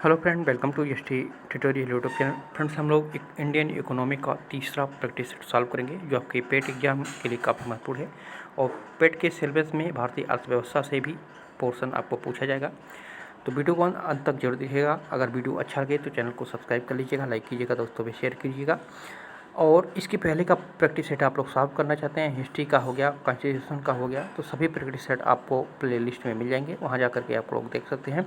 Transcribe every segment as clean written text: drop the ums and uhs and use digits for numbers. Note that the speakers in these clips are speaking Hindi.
Hello friend, welcome to S T tutorial YouTube channel. Friends, हम लोग एक इंडियन इकोनॉमी का तीसरा प्रैक्टिस सेट सॉल्व करेंगे जो आपके पेट एग्जाम के लिए काफ़ी महत्वपूर्ण है। और पेट के सिलेबस में भारतीय अर्थव्यवस्था से भी पोर्शन आपको पूछा जाएगा। तो वीडियो को अंत तक जरूर देखिएगा। अगर वीडियो अच्छा लगे तो चैनल को सब्सक्राइब कर लीजिएगा, लाइक कीजिएगा, दोस्तों में शेयर कीजिएगा। और इसके पहले का प्रैक्टिस सेट आप लोग सॉल्व करना चाहते हैं, हिस्ट्री का हो गया, कॉन्स्टिट्यूशन का हो गया, तो सभी प्रैक्टिस सेट आपको प्ले लिस्ट में मिल जाएंगे, वहाँ जा करके आप लोग देख सकते हैं।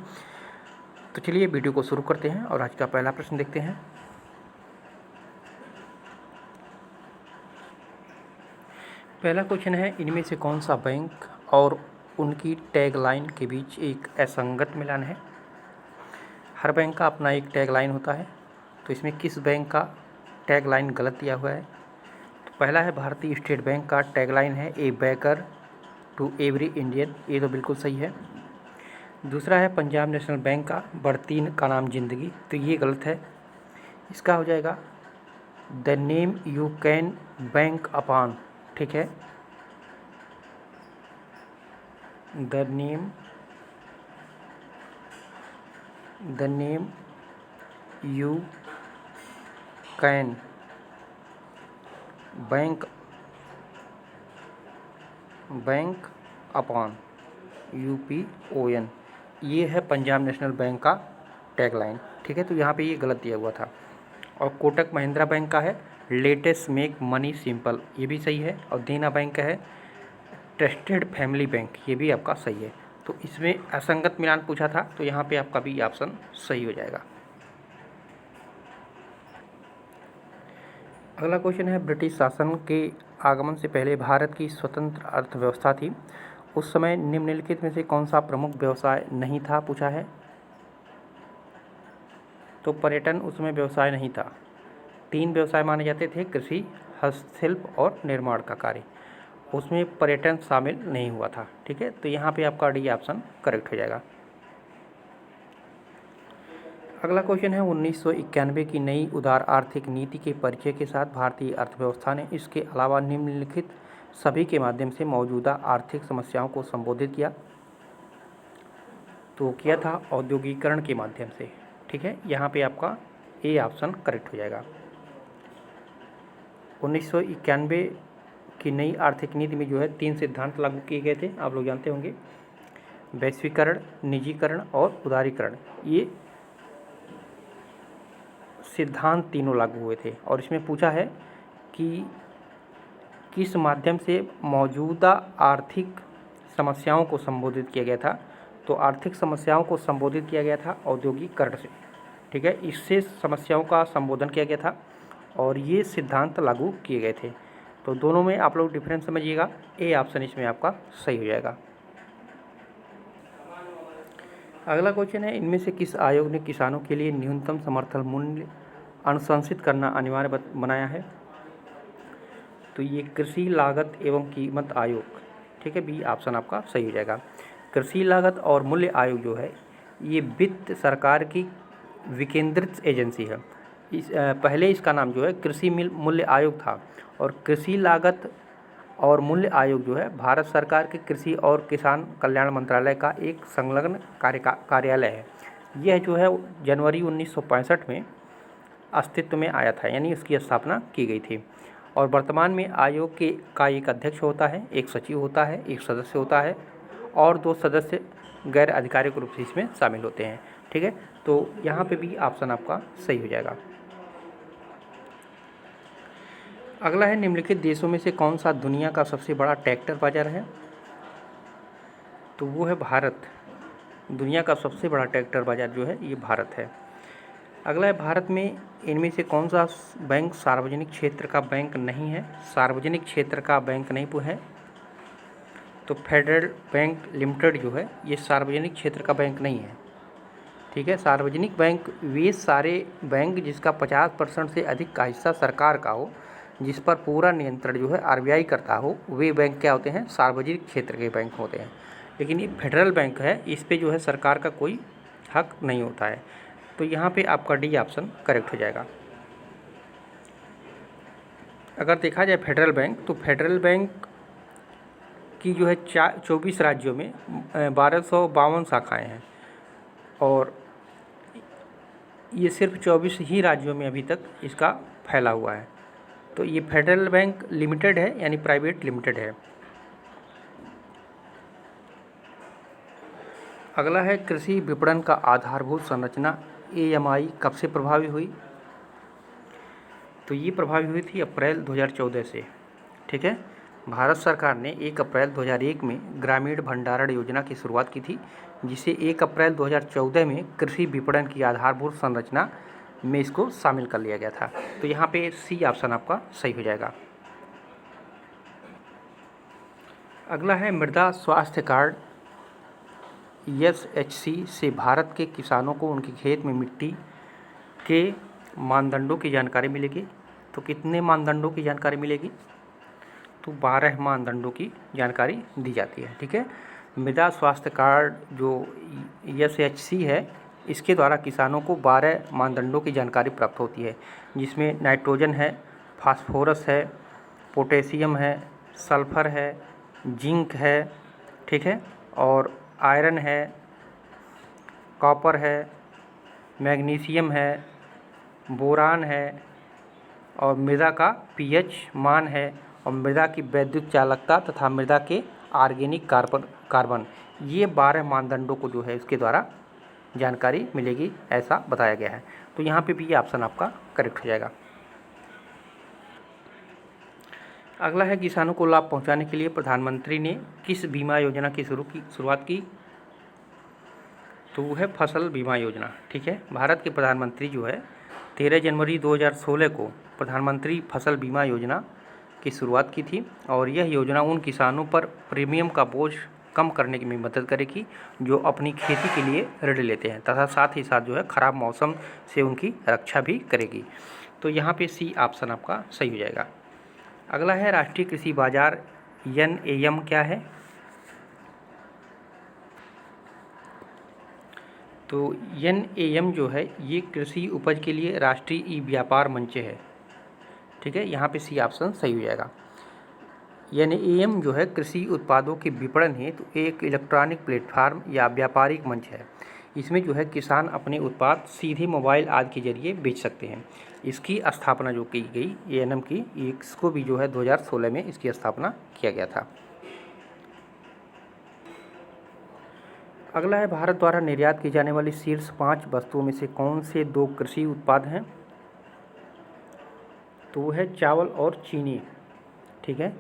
तो चलिए वीडियो को शुरू करते हैं और आज का पहला प्रश्न देखते हैं। पहला क्वेश्चन है, इनमें से कौन सा बैंक और उनकी टैगलाइन के बीच एक असंगत मिलान है। हर बैंक का अपना एक टैगलाइन होता है, तो इसमें किस बैंक का टैगलाइन गलत दिया हुआ है। तो पहला है भारतीय स्टेट बैंक का टैगलाइन है a banker to every Indian, ये तो बिल्कुल सही है। दूसरा है पंजाब नेशनल बैंक का बरतीन का नाम जिंदगी, तो ये गलत है। इसका हो जाएगा the name you can bank upon, ठीक है। The name you can bank upon, UPON, ये है पंजाब नेशनल बैंक का टैगलाइन, ठीक है। तो यहाँ पे ये गलत दिया हुआ था। और कोटक महिंद्रा बैंक का है लेटेस्ट मेक मनी सिंपल, ये भी सही है। और देना बैंक का है ट्रस्टेड फैमिली बैंक, ये भी आपका सही है। तो इसमें असंगत मिलान पूछा था, तो यहाँ पे आपका भी ऑप्शन सही हो जाएगा। अगला क्वेश्चन है, ब्रिटिश शासन के आगमन से पहले भारत की स्वतंत्र अर्थव्यवस्था थी, उस समय निम्नलिखित में से कौन सा प्रमुख व्यवसाय नहीं था, पूछा है। तो पर्यटन उस समय व्यवसाय नहीं था। 3 व्यवसाय माने जाते थे, कृषि, हस्तशिल्प और निर्माण का कार्य, उसमें पर्यटन शामिल नहीं हुआ था, ठीक है। तो यहाँ पे आपका डी ऑप्शन करेक्ट हो जाएगा। अगला क्वेश्चन है, 1991 की नई उदार आर्थिक नीति के परिचय के साथ भारतीय अर्थव्यवस्था ने इसके अलावा निम्नलिखित सभी के माध्यम से मौजूदा आर्थिक समस्याओं को संबोधित किया। तो किया था औद्योगिकरण के माध्यम से, ठीक है। यहाँ पे आपका ए ऑप्शन करेक्ट हो जाएगा। 1991 की नई आर्थिक नीति में जो है 3 सिद्धांत लागू किए गए थे, आप लोग जानते होंगे। वैश्वीकरण, निजीकरण और उदारीकरण, ये सिद्धांत तीनों लागू हुए थे। और इसमें पूछा है कि किस माध्यम से मौजूदा आर्थिक समस्याओं को संबोधित किया गया था। तो आर्थिक समस्याओं को संबोधित किया गया था औद्योगिकरण से, ठीक है। इससे समस्याओं का संबोधन किया गया था और ये सिद्धांत लागू किए गए थे। तो दोनों में आप लोग डिफरेंस समझिएगा। ए ऑप्शन इसमें आपका सही हो जाएगा। अगला क्वेश्चन है, इनमें से किस आयोग ने किसानों के लिए न्यूनतम समर्थन मूल्य अनुशंसित करना अनिवार्य बनाया है। तो ये कृषि लागत एवं कीमत आयोग, ठीक है। बी ऑप्शन आपका सही हो जाएगा। कृषि लागत और मूल्य आयोग जो है ये वित्त सरकार की विकेंद्रित एजेंसी है। पहले इसका नाम जो है कृषि मूल्य आयोग था, और कृषि लागत और मूल्य आयोग जो है भारत सरकार के कृषि और किसान कल्याण मंत्रालय का एक संलग्न कार्यालय है। यह जो है जनवरी 1965 में अस्तित्व में आया था, यानी इसकी स्थापना की गई थी। और वर्तमान में आयोग का एक अध्यक्ष होता है, एक सचिव होता है, एक सदस्य होता है और 2 सदस्य गैर आधिकारिक रूप से इसमें शामिल होते हैं, ठीक है। तो यहाँ पे भी ऑप्शन आपका सही हो जाएगा। अगला है, निम्नलिखित देशों में से कौन सा दुनिया का सबसे बड़ा ट्रैक्टर बाजार है। तो वो है भारत। दुनिया का सबसे बड़ा ट्रैक्टर बाजार जो है ये भारत है। अगला है, भारत में इनमें से कौन सा बैंक सार्वजनिक क्षेत्र का बैंक नहीं है। सार्वजनिक क्षेत्र का बैंक नहीं है। तो फेडरल बैंक लिमिटेड जो है ये सार्वजनिक क्षेत्र का बैंक नहीं है, ठीक है। सार्वजनिक बैंक वे सारे बैंक जिसका 50% से अधिक का हिस्सा सरकार का हो, जिस पर पूरा नियंत्रण जो है RBI करता हो, वे बैंक क्या होते हैं, सार्वजनिक क्षेत्र के बैंक होते हैं। लेकिन ये फेडरल बैंक है, इस पे जो है सरकार का कोई हक नहीं होता है। तो यहाँ पे आपका डी ऑप्शन करेक्ट हो जाएगा। अगर देखा जाए फेडरल बैंक, तो फेडरल बैंक की जो है 24 राज्यों में 1252 शाखाएँ हैं। और ये सिर्फ 24 ही राज्यों में अभी तक इसका फैला हुआ है। तो ये फेडरल बैंक लिमिटेड है, यानी प्राइवेट लिमिटेड है। अगला है कृषि विपणन का आधारभूत संरचना AMI कब से प्रभावी हुई? तो ये प्रभावी हुई थी अप्रैल 2014 से। ठीक है, भारत सरकार ने 1 अप्रैल 2001 में ग्रामीण भंडारण योजना की शुरुआत की थी, जिसे 1 अप्रैल 2014 में कृषि विपणन की आधारभूत संरचना में इसको शामिल कर लिया गया था। तो यहाँ पे C ऑप्शन आपका सही हो जाएगा। अगला है मृदा स्वास्थ्य कार्ड SHC से भारत के किसानों को उनके खेत में मिट्टी के मानदंडों की जानकारी मिलेगी। तो कितने मानदंडों की जानकारी मिलेगी? तो 12 मानदंडों की जानकारी दी जाती है। ठीक है, मृदा स्वास्थ्य कार्ड जो SHC है, इसके द्वारा किसानों को 12 मानदंडों की जानकारी प्राप्त होती है, जिसमें नाइट्रोजन है, फास्फोरस है, पोटेशियम है, सल्फर है, जिंक है, ठीक है, और आयरन है, कॉपर है, मैग्नीशियम है, बोरान है, और मृदा का pH मान है, और मृदा की वैद्युत चालकता तथा मृदा के ऑर्गेनिक कार्बन, ये 12 मानदंडों को जो है इसके द्वारा जानकारी मिलेगी, ऐसा बताया गया है। तो यहाँ पे भी ये ऑप्शन आपका करेक्ट हो जाएगा। अगला है किसानों को लाभ पहुँचाने के लिए प्रधानमंत्री ने किस बीमा योजना की शुरुआत की? तो वो है फसल बीमा योजना। ठीक है, भारत के प्रधानमंत्री जो है 13 जनवरी 2016 को प्रधानमंत्री फसल बीमा योजना की शुरुआत की थी, और यह योजना उन किसानों पर प्रीमियम का बोझ कम करने में मदद करेगी जो अपनी खेती के लिए ऋण लेते हैं, तथा साथ ही साथ जो है ख़राब मौसम से उनकी रक्षा भी करेगी। तो यहाँ पे C ऑप्शन आपका सही हो जाएगा। अगला है राष्ट्रीय कृषि बाजार NAM क्या है? तो NAM जो है ये कृषि उपज के लिए राष्ट्रीय ई-व्यापार मंच है। ठीक है, यहाँ पे C ऑप्शन सही हो जाएगा। NAM जो है कृषि उत्पादों के विपणन हेतु एक इलेक्ट्रॉनिक प्लेटफार्म या व्यापारिक मंच है। इसमें जो है किसान अपने उत्पाद सीधे मोबाइल आदि के जरिए बेच सकते हैं। इसकी स्थापना जो की गई NAM की, इसको भी जो है 2016 में इसकी स्थापना किया गया था। अगला है भारत द्वारा निर्यात की जाने वाली शीर्ष 5 वस्तुओं में से कौन से 2 कृषि उत्पाद हैं? तो वो है चावल और चीनी। ठीक है,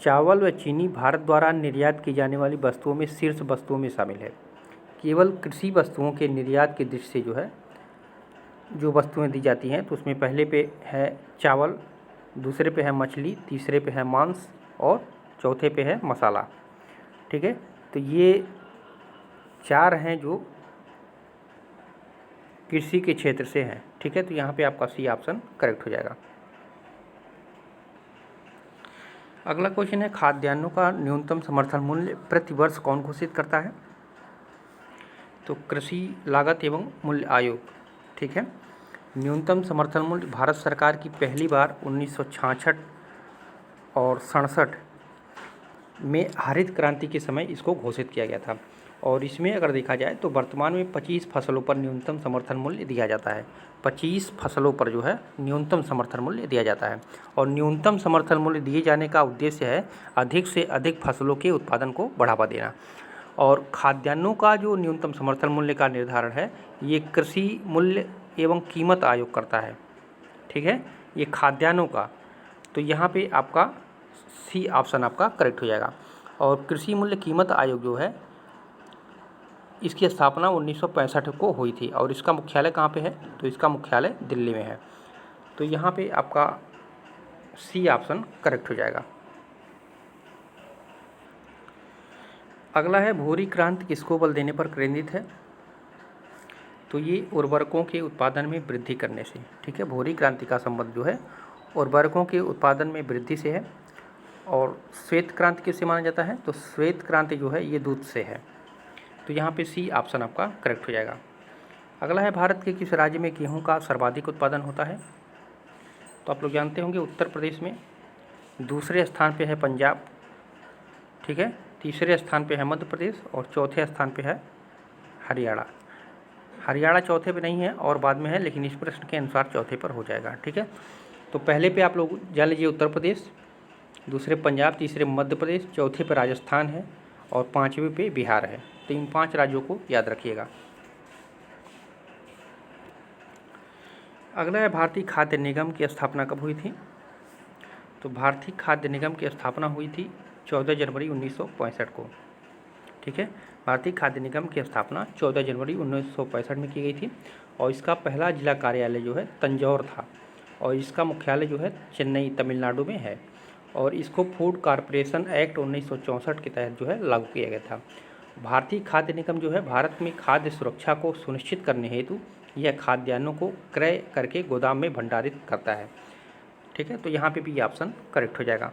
चावल व चीनी भारत द्वारा निर्यात की जाने वाली वस्तुओं में शीर्ष वस्तुओं में शामिल है। केवल कृषि वस्तुओं के निर्यात की दृष्टि से जो है जो वस्तुएं दी जाती हैं, तो उसमें पहले पे है चावल, दूसरे पे है मछली, तीसरे पे है मांस, और चौथे पे है मसाला। ठीक है, तो ये 4 हैं जो कृषि के क्षेत्र से हैं। ठीक है, तो यहाँ पे आपका C ऑप्शन करेक्ट हो जाएगा। अगला क्वेश्चन है खाद्यान्नों का न्यूनतम समर्थन मूल्य प्रति वर्ष कौन घोषित करता है? तो कृषि लागत एवं मूल्य आयोग। ठीक है, न्यूनतम समर्थन मूल्य भारत सरकार की पहली बार 1966 और 67 में हरित क्रांति के समय इसको घोषित किया गया था, और इसमें अगर देखा जाए तो वर्तमान में 25 फसलों पर न्यूनतम समर्थन मूल्य दिया जाता है। 25 फसलों पर जो है न्यूनतम समर्थन मूल्य दिया जाता है, और न्यूनतम समर्थन मूल्य दिए जाने का उद्देश्य है अधिक से अधिक फसलों के उत्पादन को बढ़ावा देना। और खाद्यान्नों का जो न्यूनतम समर्थन मूल्य का निर्धारण है ये कृषि मूल्य एवं कीमत आयोग करता है। ठीक है, ये खाद्यान्नों का, तो यहाँ पे आपका C ऑप्शन आपका करेक्ट हो जाएगा। और कृषि मूल्य कीमत आयोग जो है इसकी स्थापना 1965 को हुई थी, और इसका मुख्यालय कहाँ पे है? तो इसका मुख्यालय दिल्ली में है। तो यहाँ पे आपका C ऑप्शन करेक्ट हो जाएगा। अगला है भूरी क्रांति किसको बल देने पर केंद्रित है? तो ये उर्वरकों के उत्पादन में वृद्धि करने से। ठीक है, भूरी क्रांति का संबंध जो है उर्वरकों के उत्पादन में वृद्धि से है। और श्वेत क्रांति किससे माना जाता है? तो श्वेत क्रांति जो है ये दूध से है। तो यहाँ पे C ऑप्शन आपका करेक्ट हो जाएगा। अगला है भारत के किस राज्य में गेहूं का सर्वाधिक उत्पादन होता है? तो आप लोग जानते होंगे उत्तर प्रदेश में, दूसरे स्थान पे है पंजाब। ठीक है, तीसरे स्थान पे है मध्य प्रदेश, और चौथे स्थान पे है हरियाणा। हरियाणा चौथे पे नहीं है और बाद में है, लेकिन इस प्रश्न के अनुसार चौथे पर हो जाएगा। ठीक है, तो पहले पे आप लोग जान लीजिए उत्तर प्रदेश, दूसरे पंजाब, तीसरे मध्य प्रदेश, चौथे पे राजस्थान है और पाँचवें पे बिहार है। तो इन 5 राज्यों को याद रखिएगा। अगला है भारतीय खाद्य निगम की स्थापना कब हुई थी? तो भारतीय खाद्य निगम की स्थापना हुई थी 14 जनवरी 1965 को। ठीक है, भारतीय खाद्य निगम की स्थापना 14 जनवरी 1965 में की गई थी और इसका पहला जिला कार्यालय जो है तंजौर था और इसका मुख्यालय जो है चेन्नई तमिलनाडु में है और इसको फूड कॉरपोरेशन एक्ट 1964 के तहत जो है लागू किया गया था। भारतीय खाद्य निगम जो है भारत में खाद्य सुरक्षा को सुनिश्चित करने हेतु यह खाद्यान्नों को क्रय करके गोदाम में भंडारित करता है। ठीक है, तो यहाँ पे भी ऑप्शन करेक्ट हो जाएगा।